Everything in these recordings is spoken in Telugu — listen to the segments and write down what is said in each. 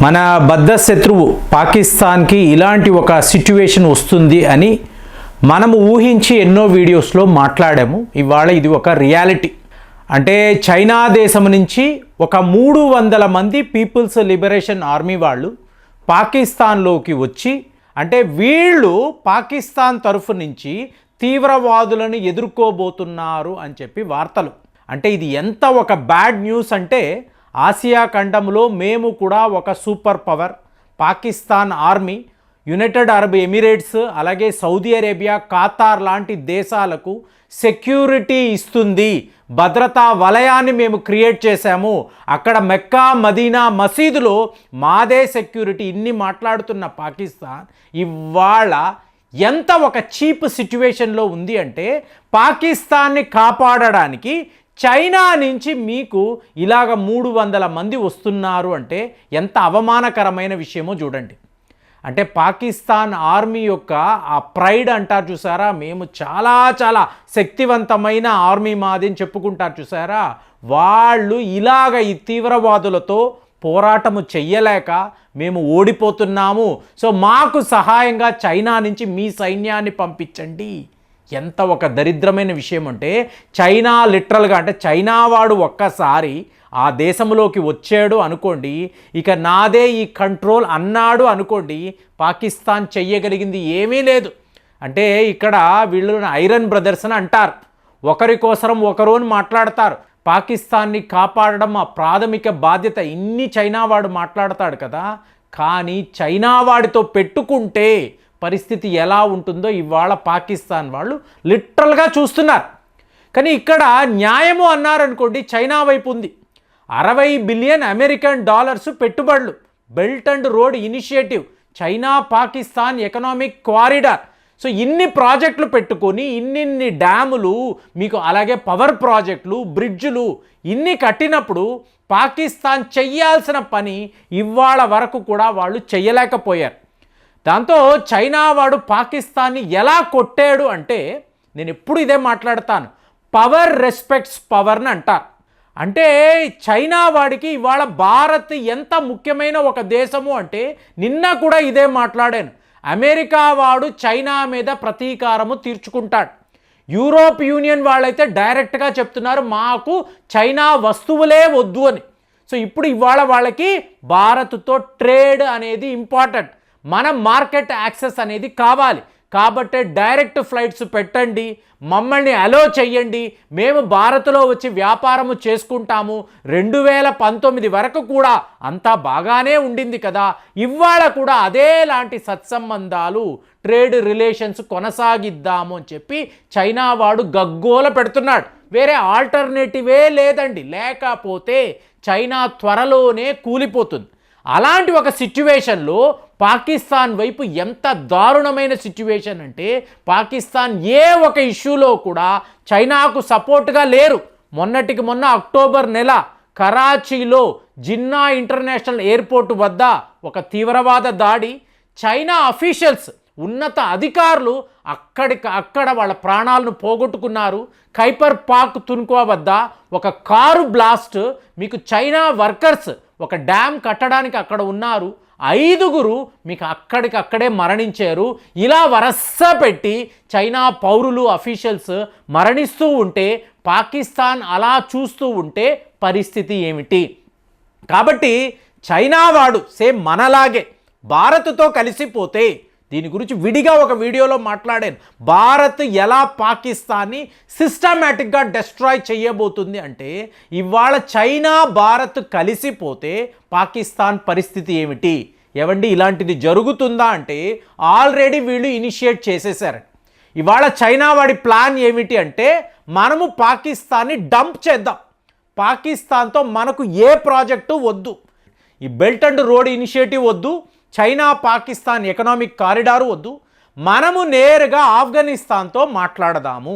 మన బద్ధ శత్రువు పాకిస్తాన్కి ఇలాంటి ఒక సిట్యువేషన్ వస్తుంది అని మనము ఊహించి ఎన్నో వీడియోస్లో మాట్లాడాము. ఇవాళ ఇది ఒక రియాలిటీ. అంటే చైనా దేశం నుంచి ఒక 300 మంది పీపుల్స్ లిబరేషన్ ఆర్మీ వాళ్ళు పాకిస్తాన్లోకి వచ్చి, అంటే వీళ్ళు పాకిస్తాన్ తరఫు నుంచి తీవ్రవాదులను ఎదుర్కోబోతున్నారు అని చెప్పి వార్తలు. అంటే ఇది ఎంత ఒక బ్యాడ్ న్యూస్ అంటే, ఆసియా ఖండంలో మేము కూడా ఒక super power Pakistan army United Arab Emirates, అలాగే సౌదీ అరేబియా, ఖతార్ లాంటి దేశాలకు సెక్యూరిటీ ఇస్తుంది, భద్రతా వలయాన్ని మేము క్రియేట్ చేశాము, అక్కడ మెక్కా మదీనా మసీదులో మాదే సెక్యూరిటీ, ఇన్ని మాట్లాడుతున్న పాకిస్తాన్ ఇవాళ ఎంత ఒక చీప్ సిట్యువేషన్లో ఉంది అంటే, పాకిస్తాన్ని కాపాడడానికి చైనా నుంచి మీకు ఇలాగ 300 మంది వస్తున్నారు అంటే ఎంత అవమానకరమైన విషయమో చూడండి. అంటే పాకిస్తాన్ ఆర్మీ యొక్క ఆ ప్రైడ్ అంటారు చూసారా, మేము చాలా చాలా శక్తివంతమైన ఆర్మీ మాది అని చెప్పుకుంటారు చూసారా, వాళ్ళు ఇలాగ ఈ తీవ్రవాదులతో పోరాటము చెయ్యలేక మేము ఓడిపోతున్నాము, సో మాకు సహాయంగా చైనా నుంచి మీ సైన్యాన్ని పంపించండి. ఎంత ఒక దరిద్రమైన విషయం అంటే, చైనా లిటరల్గా, అంటే చైనా వాడు ఒక్కసారి ఆ దేశంలోకి వచ్చాడు అనుకోండి, ఇక నాదే ఈ కంట్రోల్ అన్నాడు అనుకోండి, పాకిస్తాన్ చెయ్యగలిగింది ఏమీ లేదు. అంటే ఇక్కడ వీళ్ళు ఐరన్ బ్రదర్స్ అని అంటారు, ఒకరి కోసరం ఒకరు అని మాట్లాడతారు. పాకిస్తాన్ని కాపాడడం మా ప్రాథమిక బాధ్యత, ఇన్ని చైనా వాడు మాట్లాడతాడు కదా, కానీ చైనా వాడితో పెట్టుకుంటే పరిస్థితి ఎలా ఉంటుందో ఇవాళ పాకిస్తాన్ వాళ్ళు లిటరల్గా చూస్తున్నారు. కానీ ఇక్కడ న్యాయము అన్నారనుకోండి, చైనా వైపు ఉంది. 60 బిలియన్ అమెరికన్ డాలర్స్ పెట్టుబడులు, belt and road initiative, China Pakistan economic corridor, so ఇన్ని ప్రాజెక్టులు పెట్టుకొని ఇన్నిన్ని డ్యాములు మీకు, అలాగే పవర్ ప్రాజెక్టులు, బ్రిడ్జులు ఇన్ని కట్టినప్పుడు పాకిస్తాన్ చెయ్యాల్సిన పని ఇవాళ వరకు కూడా వాళ్ళు చెయ్యలేకపోయారు. దాంతో చైనా వాడు పాకిస్తాన్ని ఎలా కొట్టాడు అంటే, నేను ఎప్పుడు ఇదే మాట్లాడతాను, పవర్ రెస్పెక్ట్స్ పవర్ని అంటారు. అంటే చైనా వాడికి ఇవాళ భారత్ ఎంత ముఖ్యమైన ఒక దేశము అంటే, నిన్న కూడా ఇదే మాట్లాడాను, అమెరికా వాడు చైనా మీద ప్రతీకారము తీర్చుకుంటాడు. యూరోప్ యూనియన్ వాళ్ళైతే డైరెక్ట్గా చెప్తున్నారు మాకు చైనా వస్తువులే వద్దు అని. సో ఇప్పుడు ఇవాళ వాళ్ళకి భారత్తో ట్రేడ్ అనేది ఇంపార్టెంట్, మన మార్కెట్ యాక్సెస్ అనేది కావాలి, కాబట్టి డైరెక్ట్ ఫ్లైట్స్ పెట్టండి, మమ్మల్ని అలో చెయ్యండి, మేము భారత్లో వచ్చి వ్యాపారము చేసుకుంటాము. 2019 వరకు కూడా అంతా బాగానే ఉండింది కదా, ఇవాళ కూడా అదేలాంటి సత్సంబంధాలు, ట్రేడ్ రిలేషన్స్ కొనసాగిద్దాము అని చెప్పి చైనా వాడు గగ్గోల పెడుతున్నాడు. వేరే ఆల్టర్నేటివే లేదండి, లేకపోతే చైనా త్వరలోనే కూలిపోతుంది. అలాంటి ఒక సిట్యువేషన్లో పాకిస్తాన్ వైపు ఎంత దారుణమైన సిట్యువేషన్ అంటే, పాకిస్తాన్ ఏ ఒక ఇష్యూలో కూడా చైనాకు సపోర్ట్గా లేరు. మొన్నటికి మొన్న అక్టోబర్ నెల కరాచీలో జిన్నా ఇంటర్నేషనల్ ఎయిర్పోర్ట్ వద్ద ఒక తీవ్రవాద దాడి, చైనా అఫీషియల్స్, ఉన్నత అధికారులు అక్కడ వాళ్ళ ప్రాణాలను పోగొట్టుకున్నారు. ఖైబర్ పఖ్తూన్ఖ్వా వద్ద ఒక కారు బ్లాస్ట్, మీకు చైనా వర్కర్స్ ఒక డ్యామ్ కట్టడానికి అక్కడ ఉన్నారు, 5గురు మీకు అక్కడికక్కడే మరణించారు. ఇలా వరస పెట్టి చైనా పౌరులు, అఫీషియల్స్ మరణిస్తూ ఉంటే పాకిస్తాన్ అలా చూస్తూ ఉంటే పరిస్థితి ఏమిటి? కాబట్టి చైనా వాడు సేమ్ మనలాగే భారత్తో కలిసిపోతే, దీని గురించి విడిగా ఒక వీడియోలో మాట్లాడాను, భారత్ ఎలా పాకిస్తాన్ని సిస్టమేటిక్గా డెస్ట్రాయ్ చేయబోతుంది అంటే, ఇవాళ చైనా భారత్ కలిసిపోతే పాకిస్తాన్ పరిస్థితి ఏమిటి? ఏవండి ఇలాంటిది జరుగుతుందా అంటే, ఆల్రెడీ వీళ్ళు ఇనిషియేట్ చేసేసారు. ఇవాళ చైనా వాడి ప్లాన్ ఏమిటి అంటే, మనము పాకిస్తాన్ని డంప్ చేద్దాం, పాకిస్తాన్తో మనకు ఏ ప్రాజెక్టు వద్దు, ఈ బెల్ట్ అండ్ రోడ్ ఇనిషియేటివ్ వద్దు, చైనా పాకిస్తాన్ ఎకనామిక్ కారిడారు వద్దు, మనము నేరుగా ఆఫ్ఘనిస్తాన్తో మాట్లాడదాము.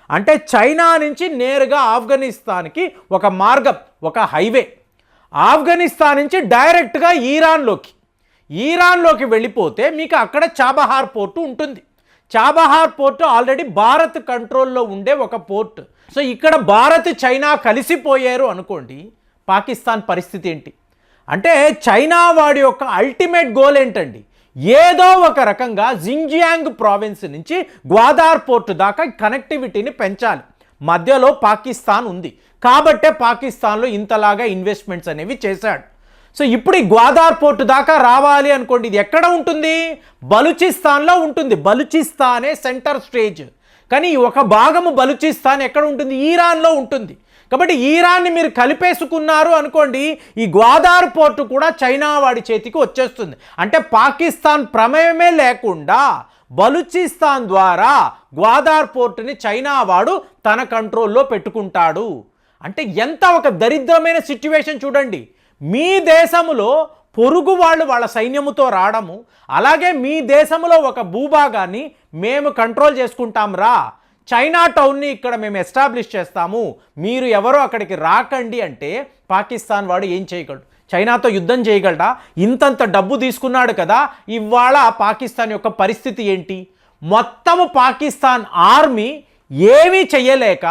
అంటే చైనా నుంచి నేరుగా ఆఫ్ఘనిస్తాన్కి ఒక మార్గం, ఒక హైవే, ఆఫ్ఘనిస్తాన్ నుంచి డైరెక్ట్గా ఈరాన్లోకి వెళ్ళిపోతే మీకు అక్కడ చాబహార్ పోర్టు ఉంటుంది. చాబహార్ పోర్టు ఆల్రెడీ భారత్ కంట్రోల్లో ఉండే ఒక పోర్ట్. సో ఇక్కడ భారత్ చైనా కలిసిపోయారు అనుకోండి, పాకిస్తాన్ పరిస్థితి ఏంటి? అంటే చైనా వాడి యొక్క అల్టిమేట్ గోల్ ఏంటండి, ఏదో ఒక రకంగా జింజియాంగ్ ప్రావిన్స్ నుంచి గ్వాదార్ పోర్ట్ దాకా కనెక్టివిటీని పెంచాలి. మధ్యలో పాకిస్తాన్ ఉంది కాబట్టే పాకిస్తాన్లో ఇంతలాగా ఇన్వెస్ట్మెంట్స్ అనేవి చేశాడు. సో ఇప్పుడు ఈ గ్వాదార్ పోర్ట్ దాకా రావాలి అనుకోండి, ఇది ఎక్కడ ఉంటుంది, బలూచిస్తాన్లో ఉంటుంది. బలూచిస్తానే సెంటర్ స్టేజ్. కానీ ఒక భాగము బలూచిస్తాన్ ఎక్కడ ఉంటుంది, ఈరాన్లో ఉంటుంది. కాబట్టి ఈరాన్ని మీరు కలిపేసుకున్నారు అనుకోండి, ఈ గ్వాదార్ పోర్టు కూడా చైనా వాడి చేతికి వచ్చేస్తుంది. అంటే పాకిస్తాన్ ప్రమేయమే లేకుండా బలూచిస్తాన్ ద్వారా గ్వాదార్ పోర్టుని చైనా వాడు తన కంట్రోల్లో పెట్టుకుంటాడు. అంటే ఎంత ఒక దరిద్రమైన సిట్యువేషన్ చూడండి. మీ దేశంలో పొరుగు వాళ్ళ సైన్యముతో రావడము, అలాగే మీ దేశంలో ఒక భూభాగాన్ని మేము కంట్రోల్ చేసుకుంటాం రా, చైనా టౌన్ని ఇక్కడ మేము ఎస్టాబ్లిష్ చేస్తాము, మీరు ఎవరో అక్కడికి రాకండి అంటే పాకిస్తాన్ వాడు ఏం చేయగలడు? చైనాతో యుద్ధం చేయగలడా? ఇంతంత డబ్బు తీసుకున్నాడు కదా. ఇవాళ పాకిస్తాన్ యొక్క పరిస్థితి ఏంటి? మొత్తము పాకిస్తాన్ ఆర్మీ ఏమీ చెయ్యలేక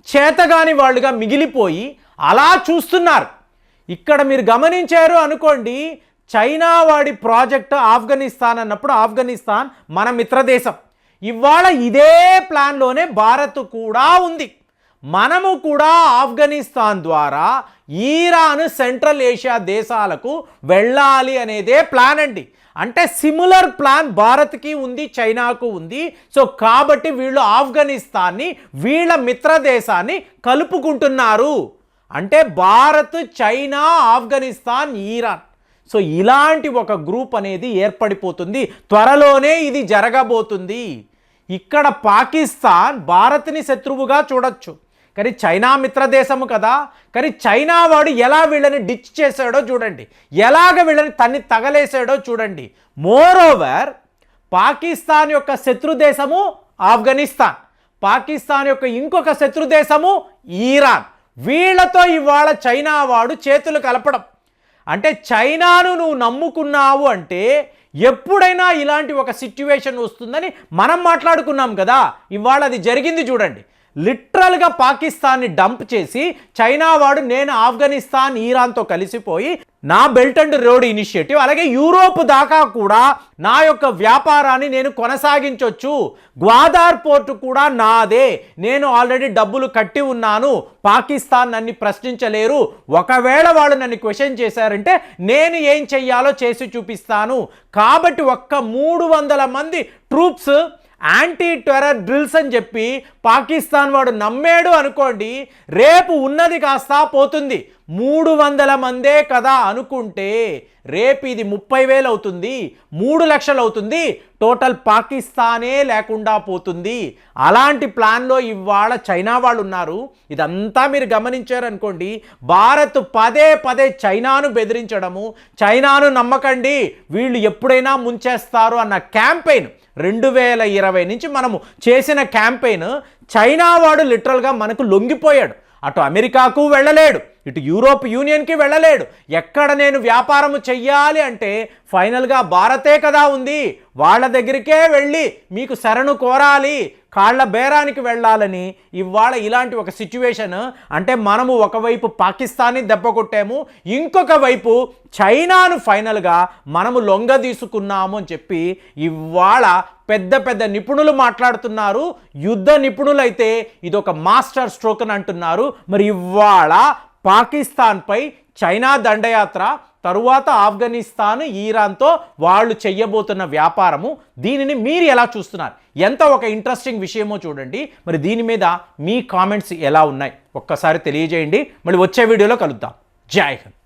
చేతగాని వాళ్ళుగా మిగిలిపోయి అలా చూస్తున్నారు. ఇక్కడ మీరు గమనించారు అనుకోండి, చైనా వాడి ప్రాజెక్ట్ ఆఫ్ఘనిస్తాన్ అన్నప్పుడు ఆఫ్ఘనిస్తాన్ మన మిత్రదేశం. ఇవాళ ఇదే ప్లాన్లోనే భారత్ కూడా ఉంది. మనము కూడా ఆఫ్ఘనిస్తాన్ ద్వారా ఈరాన్ సెంట్రల్ ఏషియా దేశాలకు వెళ్ళాలి అనేదే ప్లాన్ అండి. అంటే సిమిలర్ ప్లాన్ భారత్కి ఉంది, చైనాకు ఉంది. సో కాబట్టి వీళ్ళు ఆఫ్ఘనిస్తాన్ని వీళ్ళ మిత్రదేశాన్ని కలుపుకుంటున్నారు. అంటే భారత్, చైనా, ఆఫ్ఘనిస్తాన్, ఈరాన్. సో ఇలాంటి ఒక గ్రూప్ అనేది ఏర్పడిపోతుంది. త్వరలోనే ఇది జరగబోతుంది. ఇక్కడ పాకిస్తాన్ భారత్ని శత్రువుగా చూడొచ్చు, కానీ చైనా మిత్రదేశము కదా. కానీ చైనా వాడు ఎలా వీళ్ళని డిచ్ చేశాడో చూడండి, ఎలాగ వీళ్ళని తగలేసాడో చూడండి. మోరోవర్ పాకిస్తాన్ యొక్క శత్రుదేశము ఆఫ్ఘనిస్తాన్, పాకిస్తాన్ యొక్క ఇంకొక శత్రుదేశము ఈరాన్. వీళ్ళతో ఇవాళ చైనా వాడు చేతులు కలపడం. అంటే చైనాను నువ్వు నమ్ముకున్నావు అంటే ఎప్పుడైనా ఇలాంటి ఒక సిట్యువేషన్ వస్తుందని మనం మాట్లాడుకున్నాం కదా. ఇవాళ అది జరిగింది చూడండి. లిటరల్గా పాకిస్తాన్ని డంప్ చేసి చైనా వాడు నేను ఆఫ్ఘనిస్తాన్, ఈరాన్తో కలిసిపోయి నా బెల్ట్ అండ్ రోడ్ ఇనిషియేటివ్, అలాగే యూరోప్ దాకా కూడా నా యొక్క వ్యాపారాన్ని నేను కొనసాగించవచ్చు, గ్వాదార్ పోర్టు కూడా నాదే, నేను ఆల్రెడీ డబ్బులు కట్టి ఉన్నాను, పాకిస్తాన్ నన్ను ప్రశ్నించలేరు, ఒకవేళ వాళ్ళు నన్ను క్వశ్చన్ చేశారంటే నేను ఏం చెయ్యాలో చేసి చూపిస్తాను. కాబట్టి 300 మంది ట్రూప్స్ యాంటీ టెర్రర్ డ్రిల్స్ అని చెప్పి పాకిస్తాన్ వాడు నమ్మాడు అనుకోండి, రేపు ఉన్నది కాస్త పోతుంది. 300 మందే కదా అనుకుంటే రేపు ఇది 30,000 అవుతుంది, 3 లక్షలు అవుతుంది, టోటల్ పాకిస్తానే లేకుండా పోతుంది. అలాంటి ప్లాన్లో ఇవాళ చైనా వాళ్ళు ఉన్నారు. ఇదంతా మీరు గమనించారనుకోండి, భారత్ పదే పదే చైనాను బెదిరించడము, చైనాను నమ్మకండి వీళ్ళు ఎప్పుడైనా ముంచేస్తారు అన్న క్యాంపెయిన్ 2020 నుంచి మనము చేసిన క్యాంపెయిన్, చైనా వాడు లిటరల్గా మనకు లొంగిపోయాడు. అటు అమెరికాకు వెళ్ళలేడు, ఇటు యూరోప్ యూనియన్కి వెళ్ళలేడు. ఎక్కడ నేను వ్యాపారం చెయ్యాలి అంటే ఫైనల్గా భారతే కదా ఉంది, వాళ్ళ దగ్గరికే వెళ్ళి మీకు శరణు కోరాలి, కాళ్ళ బేరానికి వెళ్ళాలని ఇవాళ ఇలాంటి ఒక సిచ్యువేషన్. అంటే మనము ఒకవైపు పాకిస్తాన్ని దెబ్బ కొట్టాము, ఇంకొక వైపు చైనాను ఫైనల్గా మనము లొంగ తీసుకున్నాము అని చెప్పి ఇవాళ పెద్ద పెద్ద నిపుణులు మాట్లాడుతున్నారు. యుద్ధ నిపుణులైతే ఇదొక మాస్టర్ స్ట్రోక్ అని అంటున్నారు. మరి ఇవాళ పాకిస్తాన్పై చైనా దండయాత్ర, తరువాత ఆఫ్ఘనిస్తాన్, ఈరాన్తో వాళ్ళు చెయ్యబోతున్న వ్యాపారము, దీనిని మీరు ఎలా చూస్తున్నారు? ఎంత ఒక ఇంట్రెస్టింగ్ విషయమో చూడండి. మరి దీని మీద మీ కామెంట్స్ ఎలా ఉన్నాయి ఒక్కసారి తెలియజేయండి. మళ్ళీ వచ్చే వీడియోలో కలుద్దాం. జై హింద్.